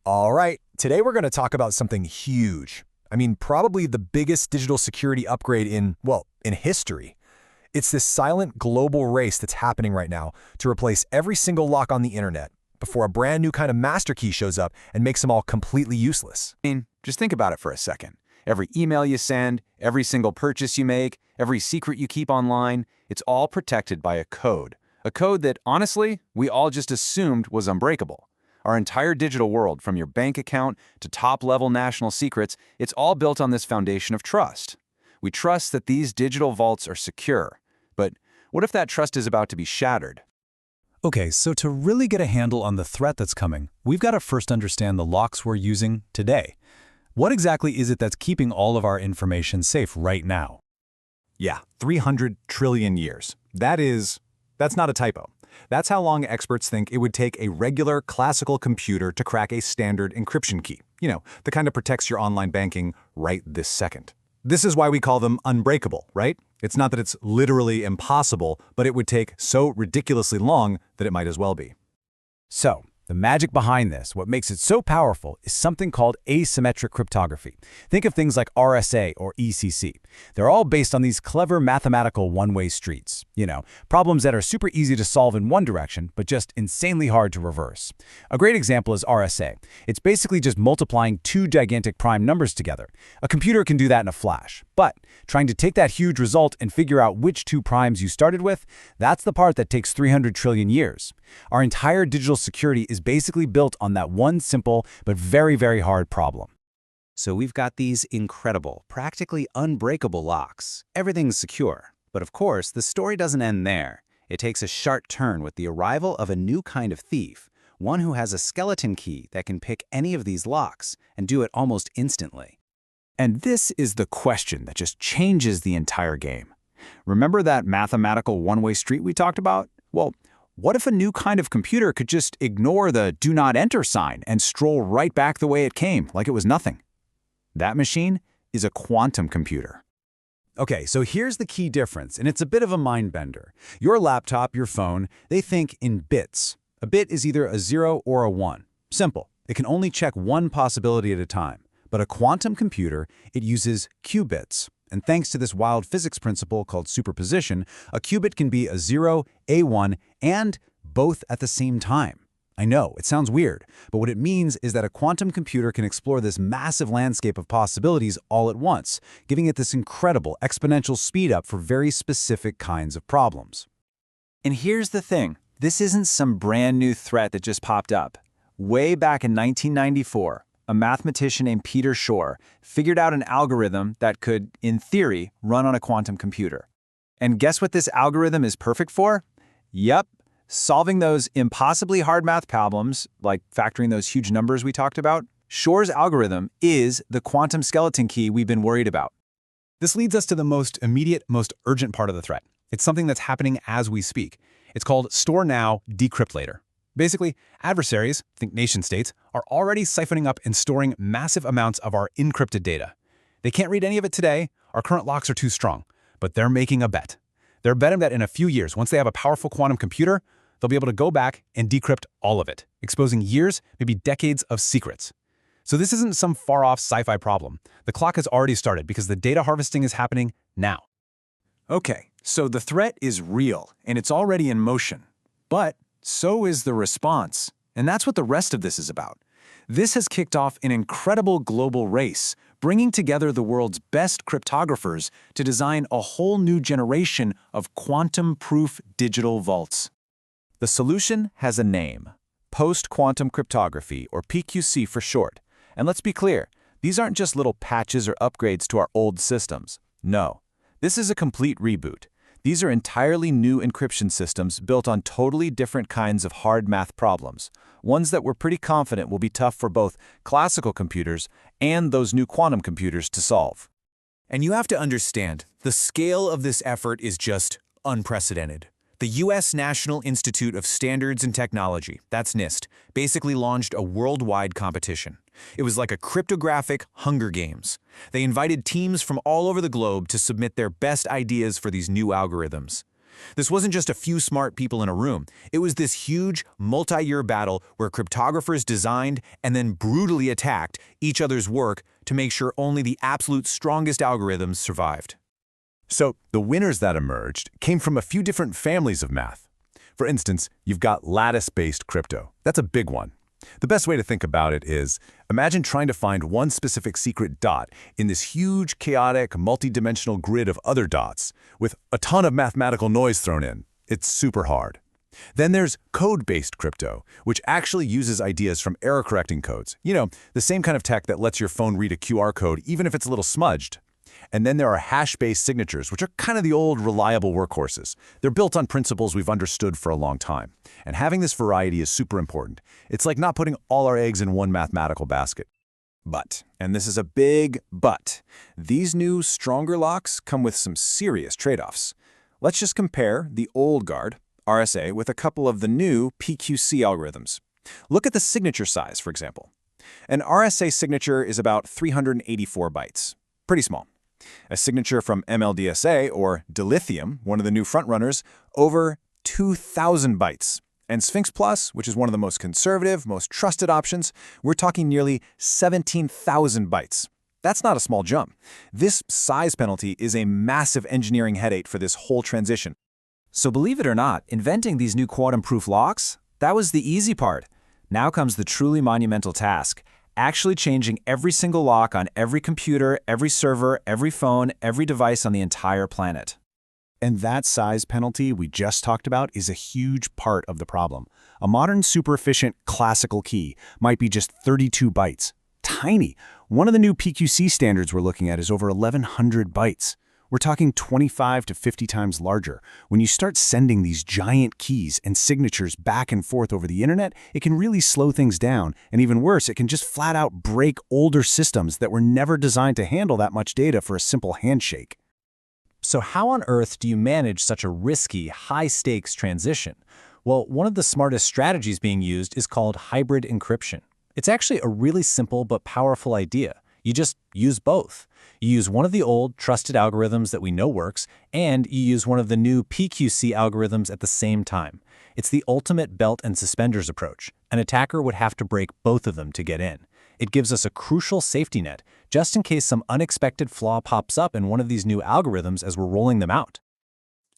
All right, today we're going to talk about something huge. I mean, probably the biggest digital security upgrade in history. It's this silent global race that's happening right now to replace every single lock on the internet before a brand new kind of master key shows up and makes them all completely useless. I mean, just think about it for a second. Every email you send, every single purchase you make, every secret you keep online, it's all protected by a code. A code that, honestly, we all just assumed was unbreakable. Our entire digital world, from your bank account to top-level national secrets, it's all built on this foundation of trust. We trust that these digital vaults are secure. But what if that trust is about to be shattered? Okay, so to really get a handle on the threat that's coming, we've got to first understand the locks we're using today. What exactly is it that's keeping all of our information safe right now? Yeah, 300 trillion years. That's not a typo. That's how long experts think it would take a regular classical computer to crack a standard encryption key. You know, the kind that protects your online banking right this second. This is why we call them unbreakable, right? It's not that it's literally impossible, but it would take so ridiculously long that it might as well be. So, the magic behind this, what makes it so powerful, is something called asymmetric cryptography. Think of things like RSA or ECC. They're all based on these clever mathematical one-way streets. Problems that are super easy to solve in one direction, but just insanely hard to reverse. A great example is RSA. It's basically just multiplying two gigantic prime numbers together. A computer can do that in a flash. But trying to take that huge result and figure out which two primes you started with, that's the part that takes 300 trillion years. Our entire digital security is basically built on that one simple but very, very hard problem. So we've got these incredible, practically unbreakable locks. Everything's secure. But of course, the story doesn't end there. It takes a sharp turn with the arrival of a new kind of thief, one who has a skeleton key that can pick any of these locks and do it almost instantly. And this is the question that just changes the entire game. Remember that mathematical one-way street we talked about? Well, what if a new kind of computer could just ignore the do not enter sign and stroll right back the way it came, like it was nothing? That machine is a quantum computer. Okay, so here's the key difference, and it's a bit of a mind bender. Your laptop, your phone, they think in bits. A bit is either a 0 or a 1. Simple. It can only check one possibility at a time. But a quantum computer, it uses qubits. And thanks to this wild physics principle called superposition, a qubit can be a 0, a 1, and both at the same time. I know, it sounds weird, but what it means is that a quantum computer can explore this massive landscape of possibilities all at once, giving it this incredible exponential speed up for very specific kinds of problems. And here's the thing. This isn't some brand new threat that just popped up. Way back in 1994, a mathematician named Shor figured out an algorithm that could, in theory, run on a quantum computer. And guess what this algorithm is perfect for? Yep. Solving those impossibly hard math problems, like factoring those huge numbers we talked about. Shor's algorithm is the quantum skeleton key we've been worried about. This leads us to the most immediate, most urgent part of the threat. It's something that's happening as we speak. It's called store now, decrypt later. Basically, adversaries, think nation-states, are already siphoning up and storing massive amounts of our encrypted data. They can't read any of it today. Our current locks are too strong. But they're making a bet. They're betting that in a few years, once they have a powerful quantum computer, they'll be able to go back and decrypt all of it, exposing years, maybe decades of secrets. So this isn't some far-off sci-fi problem. The clock has already started because the data harvesting is happening now. Okay, so the threat is real, and it's already in motion. But so is the response. And that's what the rest of this is about. This has kicked off an incredible global race, bringing together the world's best cryptographers to design a whole new generation of quantum-proof digital vaults. The solution has a name: post-quantum cryptography, or PQC for short. And let's be clear, these aren't just little patches or upgrades to our old systems. No, this is a complete reboot. These are entirely new encryption systems built on totally different kinds of hard math problems, ones that we're pretty confident will be tough for both classical computers and those new quantum computers to solve. And you have to understand, the scale of this effort is just unprecedented. The U.S. National Institute of Standards and Technology, that's NIST, basically launched a worldwide competition. It was like a cryptographic Hunger Games. They invited teams from all over the globe to submit their best ideas for these new algorithms. This wasn't just a few smart people in a room. It was this huge, multi-year battle where cryptographers designed and then brutally attacked each other's work to make sure only the absolute strongest algorithms survived. So the winners that emerged came from a few different families of math. For instance, you've got lattice-based crypto. That's a big one. The best way to think about it is, imagine trying to find one specific secret dot in this huge, chaotic, multi-dimensional grid of other dots, with a ton of mathematical noise thrown in. It's super hard. Then there's code-based crypto, which actually uses ideas from error-correcting codes. You know, the same kind of tech that lets your phone read a QR code even if it's a little smudged. And then there are hash-based signatures, which are kind of the old, reliable workhorses. They're built on principles we've understood for a long time. And having this variety is super important. It's like not putting all our eggs in one mathematical basket. But, and this is a big but, these new, stronger locks come with some serious trade-offs. Let's just compare the old guard, RSA, with a couple of the new PQC algorithms. Look at the signature size, for example. An RSA signature is about 384 bytes. Pretty small. A signature from MLDSA, or dilithium, one of the new frontrunners, over 2,000 bytes. And Sphinx Plus, which is one of the most conservative, most trusted options, we're talking nearly 17,000 bytes. That's not a small jump. This size penalty is a massive engineering headache for this whole transition. So believe it or not, inventing these new quantum-proof locks, that was the easy part. Now comes the truly monumental task. Actually changing every single lock on every computer, every server, every phone, every device on the entire planet. And that size penalty we just talked about is a huge part of the problem. A modern super-efficient classical key might be just 32 bytes. Tiny. One of the new PQC standards we're looking at is over 1,100 bytes. We're talking 25 to 50 times larger. When you start sending these giant keys and signatures back and forth over the internet, it can really slow things down. And even worse, it can just flat out break older systems that were never designed to handle that much data for a simple handshake. So how on earth do you manage such a risky, high-stakes transition? Well, one of the smartest strategies being used is called hybrid encryption. It's actually a really simple but powerful idea. You just use both. You use one of the old, trusted algorithms that we know works, and you use one of the new PQC algorithms at the same time. It's the ultimate belt and suspenders approach. An attacker would have to break both of them to get in. It gives us a crucial safety net, just in case some unexpected flaw pops up in one of these new algorithms as we're rolling them out.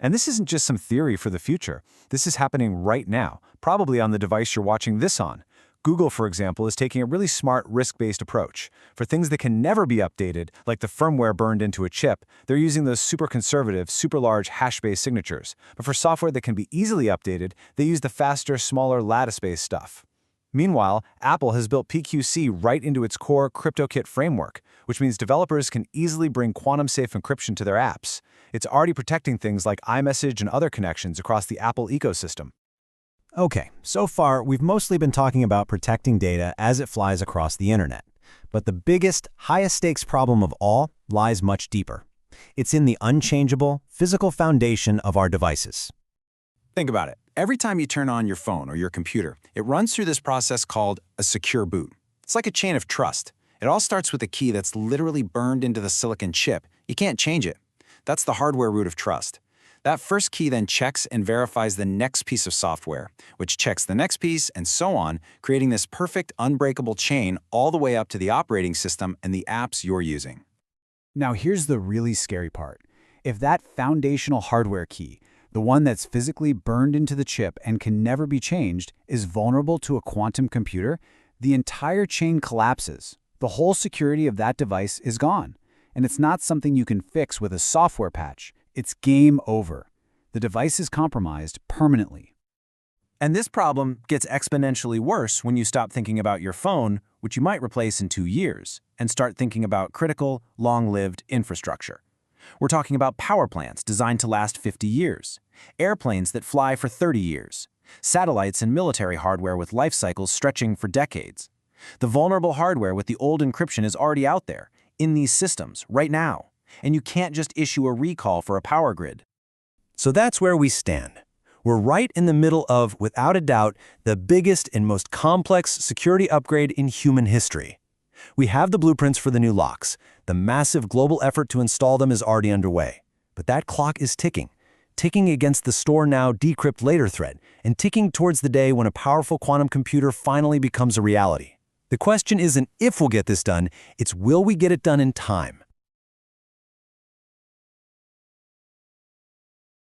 And this isn't just some theory for the future. This is happening right now, probably on the device you're watching this on. Google, for example, is taking a really smart risk-based approach. For things that can never be updated, like the firmware burned into a chip, they're using those super conservative, super large hash-based signatures. But for software that can be easily updated, they use the faster, smaller lattice-based stuff. Meanwhile, Apple has built PQC right into its core CryptoKit framework, which means developers can easily bring quantum-safe encryption to their apps. It's already protecting things like iMessage and other connections across the Apple ecosystem. Okay, so far we've mostly been talking about protecting data as it flies across the internet. But the biggest, highest stakes problem of all lies much deeper. It's in the unchangeable, physical foundation of our devices. Think about it. Every time you turn on your phone or your computer, it runs through this process called a secure boot. It's like a chain of trust. It all starts with a key that's literally burned into the silicon chip. You can't change it. That's the hardware root of trust. That first key then checks and verifies the next piece of software, which checks the next piece and so on, creating this perfect unbreakable chain all the way up to the operating system and the apps you're using. Now here's the really scary part. If that foundational hardware key, the one that's physically burned into the chip and can never be changed, is vulnerable to a quantum computer, the entire chain collapses. The whole security of that device is gone. And it's not something you can fix with a software patch. It's game over. The device is compromised permanently. And this problem gets exponentially worse when you stop thinking about your phone, which you might replace in 2 years, and start thinking about critical, long-lived infrastructure. We're talking about power plants designed to last 50 years, airplanes that fly for 30 years, satellites and military hardware with life cycles stretching for decades. The vulnerable hardware with the old encryption is already out there, in these systems, right now. And you can't just issue a recall for a power grid. So that's where we stand. We're right in the middle of, without a doubt, the biggest and most complex security upgrade in human history. We have the blueprints for the new locks. The massive global effort to install them is already underway. But that clock is ticking. ticking against the Store Now, Decrypt Later threat, and ticking towards the day when a powerful quantum computer finally becomes a reality. The question isn't if we'll get this done, it's will we get it done in time.